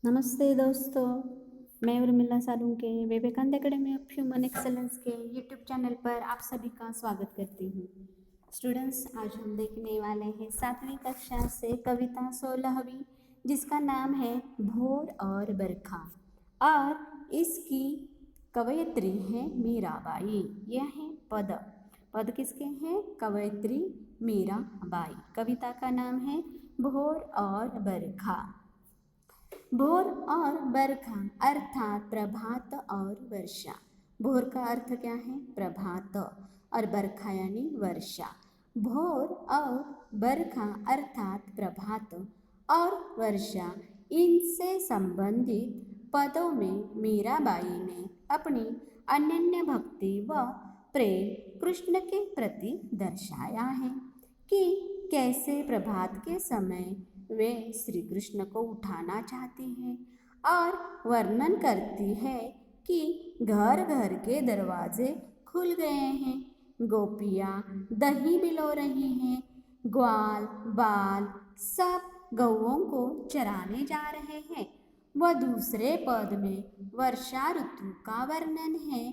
नमस्ते दोस्तों, मैं Urmila Salunke Vivekananda academy of human excellence के यूट्यूब चैनल पर आप सभी का स्वागत करती हूँ। स्टूडेंट्स, आज हम देखने वाले हैं 7वीं कक्षा से कविता 16वीं, जिसका नाम है भोर और बरखा, और इसकी कवयित्री है मीराबाई। यह है पद किसके हैं? कवयित्री मीराबाई। कविता का नाम है भोर और बरखा। भोर और बरखा अर्थात प्रभात और वर्षा। भोर का अर्थ क्या है? प्रभात, और बरखा यानी वर्षा। भोर और बरखा अर्थात प्रभात और वर्षा, इनसे संबंधित पदों में मीराबाई ने अपनी अनन्य भक्ति व प्रेम कृष्ण के प्रति दर्शाया है कि कैसे प्रभात के समय वे श्री कृष्ण को उठाना चाहती हैं, और वर्णन करती है कि घर घर के दरवाजे खुल गए हैं, गोपियाँ दही बिलो रही हैं, ग्वाल बाल सब गौओं को चराने जा रहे हैं। वह दूसरे पद में वर्षा ऋतु का वर्णन है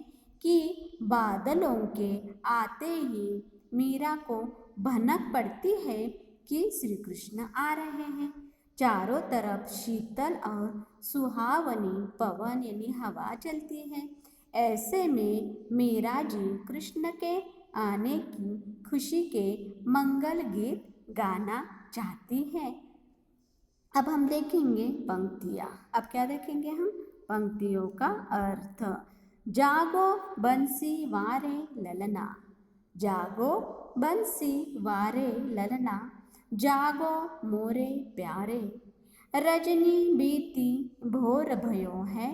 कि बादलों के आते ही मीरा को भनक पड़ती है कि श्री कृष्ण आ रहे हैं। चारों तरफ शीतल और सुहावनी पवन यानी हवा चलती है। ऐसे में मीरा जी कृष्ण के आने की खुशी के मंगल गीत गाना चाहती है। अब हम देखेंगे पंक्तियाँ। अब क्या देखेंगे हम? पंक्तियों का अर्थ। जागो बंसी वारे ललना, जागो बंसी वारे ललना, जागो मोरे प्यारे, रजनी बीती भोर भयो है,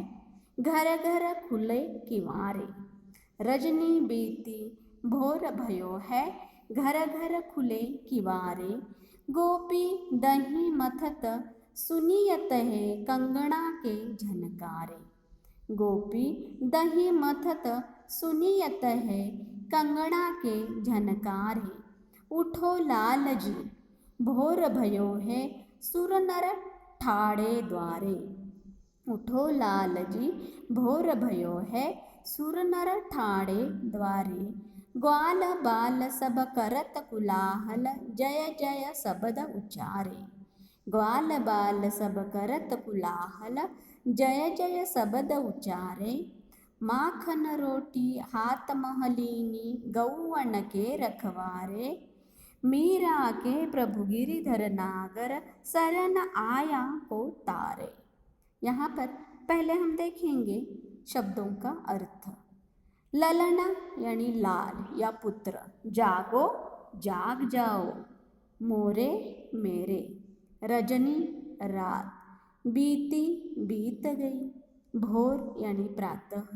घर घर खुले किवारे। रजनी बीती भोर भयो है, घर घर खुले किवारे, गोपी दही मथत सुनियत है कंगना के झनकारे। गोपी दही मथत सुनियत है कंगना के झनकारे। उठो लाल जी भोर भयो है, सुर नर ठाड़े द्वारे। उठो लाल जी भोर भयो है, सुर नर ठाड़े द्वारे। ग्वाल बाल सब करत कुलाहल, जय जय शब्द उच्चारे। ग्वाल बाल सब करत कुलाहल, जय जय शब्द उच्चारे। माखन रोटी हाथ महलीनी, गौवन के रखवारे। मीरा के प्रभु गिरिधर नागर, शरण आया को तारे। यहाँ पर पहले हम देखेंगे शब्दों का अर्थ। ललना यानी लाल या पुत्र, जागो जाग जाओ, मोरे मेरे, रजनी रात, बीती बीत गई, भोर यानी प्रातः,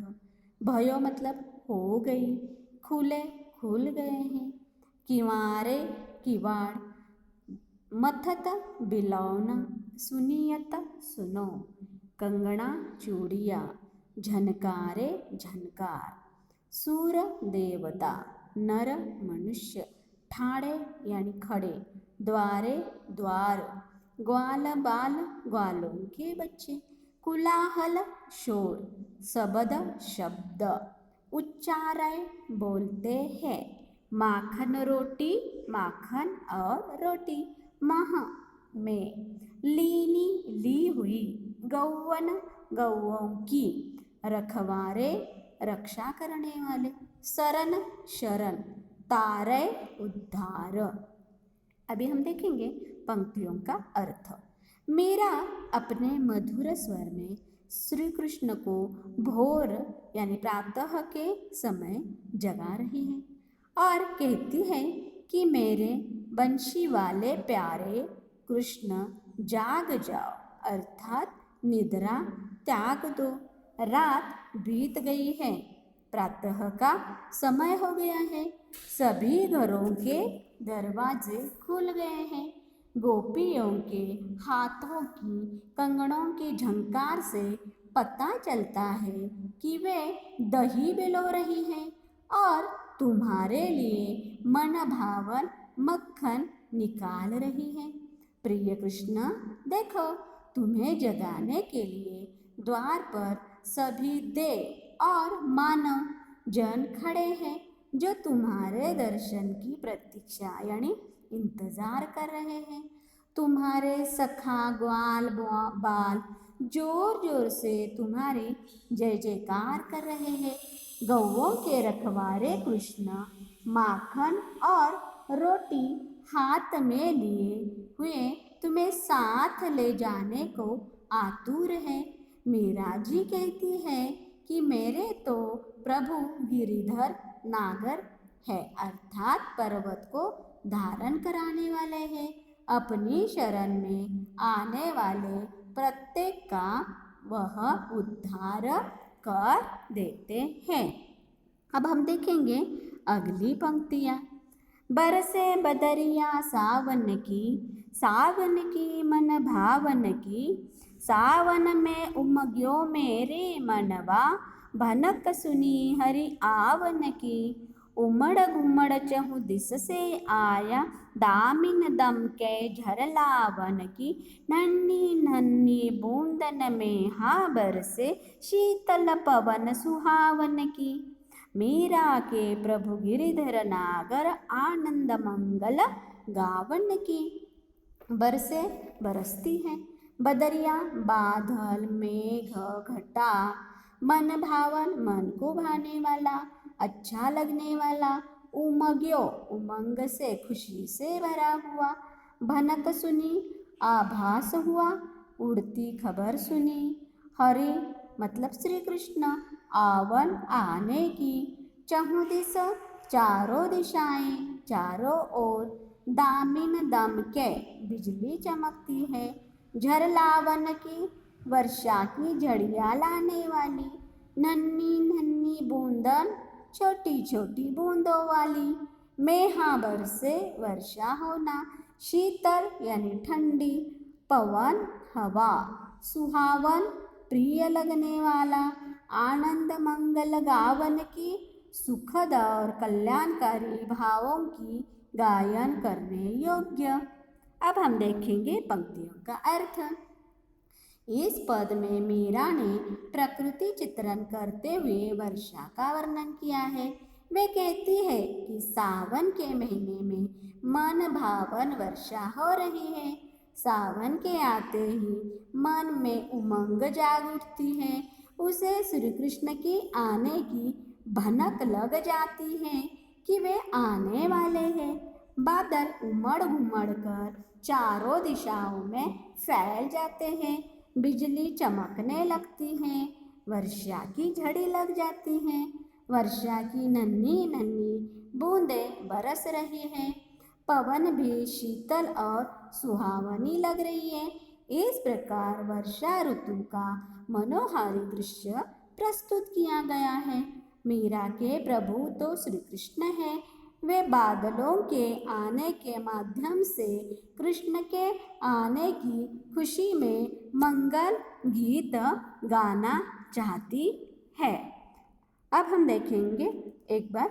भयो मतलब हो गई, खुले खुल गए हैं, किवारे किवाड़, मथत बिलौना, सुनियत सुनो, कंगना चूड़िया, झनकारे झनकार, सूर देवता, नर मनुष्य, ठाड़े यानी खड़े, द्वारे द्वार, ग्वाल बाल ग्वालों के बच्चे, कुलाहल शोर, शब्द शब्द, उच्चारय बोलते हैं, माखन रोटी माखन और रोटी, मह में, लीनी ली हुई, गौवन गौओं की, रखवारे रक्षा करने वाले, शरण शरण, तारे उद्धार। अभी हम देखेंगे पंक्तियों का अर्थ। मीरा अपने मधुर स्वर में श्री कृष्ण को भोर यानी प्रातः के समय जगा रही है और कहती है कि मेरे बंशी वाले प्यारे कृष्ण जाग जाओ, अर्थात निद्रा त्याग दो, रात बीत गई है, प्रातः का समय हो गया है, सभी घरों के दरवाजे खुल गए हैं, गोपियों के हाथों की कंगनों की झंकार से पता चलता है कि वे दही बिलो रही हैं और तुम्हारे लिए मन भावन मक्खन निकाल रही हैं। प्रिय कृष्ण, देखो तुम्हें जगाने के लिए द्वार पर सभी देव और मानव जन खड़े हैं जो तुम्हारे दर्शन की प्रतीक्षा यानी इंतजार कर रहे हैं। तुम्हारे सखा ग्वाल बाल जोर जोर से तुम्हारी जय जयकार कर रहे हैं। गौओं के रखवारे कृष्ण माखन और रोटी हाथ में लिए हुए तुम्हें साथ ले जाने को आतुर है। मीरा जी कहती है कि मेरे तो प्रभु गिरिधर नागर है अर्थात पर्वत को धारण कराने वाले हैं। अपनी शरण में आने वाले प्रत्येक का वह उद्धार कर देते हैं। अब हम देखेंगे अगली पंक्तियाँ। बरसे बदरिया सावन की मन भावन की, सावन में उमग्यो मेरे मनवा, भनक सुनी हरि आवन की। उमड़ घुमड़ चहु दिस से आया, दामिन दम के झरलावन की। नन्ही नन्ही बूंदन में हा बरसे, शीतल पवन सुहावन की। मीरा के प्रभु गिरिधर नागर, आनंद मंगल गावन की। बरसे बरसती है, बदरिया बादल मेघ घटा, मन भावन मन को भाने वाला, अच्छा लगने वाला। उमग्यो उमंग से खुशी से भरा हुआ, भनक सुनी आभास हुआ, उड़ती खबर सुनी। हरि मतलब श्री कृष्ण, आवन आने की, चहुँ दिस चारों दिशाएं चारों ओर, दामिन दम के बिजली चमकती है, झरलावन की वर्षा की झड़ियाँ लाने वाली, नन्ही नन्ही बूंदन छोटी छोटी बूंदों वाली। मेहा बरसे वर्षा होना, शीतल यानी ठंडी, पवन हवा, सुहावन प्रिय लगने वाला, आनंद मंगल गावन की, सुखद और कल्याणकारी भावों की गायन करने योग्य। अब हम देखेंगे पंक्तियों का अर्थ। इस पद में मीरा ने प्रकृति चित्रण करते हुए वर्षा का वर्णन किया है। वे कहती है कि सावन के महीने में मन भावन वर्षा हो रही है। सावन के आते ही मन में उमंग जाग उठती है, उसे श्री कृष्ण की आने की भनक लग जाती है कि वे आने वाले हैं। बादल उमड़ घुमड़ कर चारों दिशाओं में फैल जाते हैं, बिजली चमकने लगती है, वर्षा की झड़ी लग जाती है, वर्षा की नन्ही नन्ही बूंदें बरस रही हैं, पवन भी शीतल और सुहावनी लग रही है। इस प्रकार वर्षा ऋतु का मनोहारी दृश्य प्रस्तुत किया गया है। मीरा के प्रभु तो श्री कृष्ण हैं। वे बादलों के आने के माध्यम से कृष्ण के आने की खुशी में मंगल गीत गाना चाहती है। अब हम देखेंगे एक बार